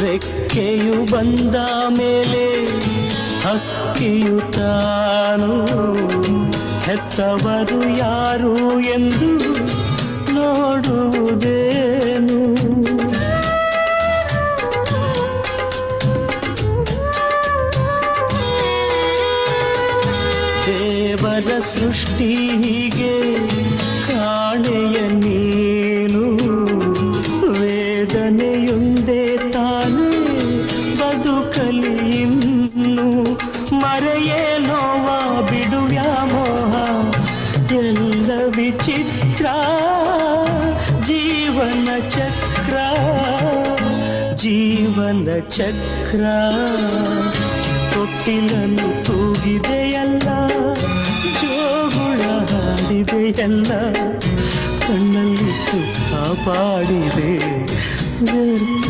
ರೆಕ್ಕೆಯು ಬಂದ ಮೇಲೆ ಹಕ್ಕಿಯು ತಾನು ಹೆತ್ತವರು ಯಾರು ಎಂದು ನೋಡುವುದೇನು. ದೇವರ ಸೃಷ್ಟಿ ಹೀಗೆ ಕಾಣೆಯ ನೀನು, ವೇದನೆಯುಂದೇ ತಾನೇ ಬದುಕಲಿ ಇನ್ನು. ಮರೆಯೇ ನೋವ ಬಿಡುವ್ಯಾ ಮೋಹ ಎಲ್ಲ ವಿಚಿತ್ರ, ಜೀವನ ಚಕ್ರ ಜೀವನ ಚಕ್ರ. ತೊಟ್ಟಿಲನ್ನು ತೂಗಿದೆಯಲ್ಲ, ಜೋಗುಳ ಹಾಡಿದೆಯಲ್ಲ, ಕಣ್ಣಲ್ಲಿಟ್ಟು ಕಾಪಾಡಿದೆ ವ್ಯರ್ಥ.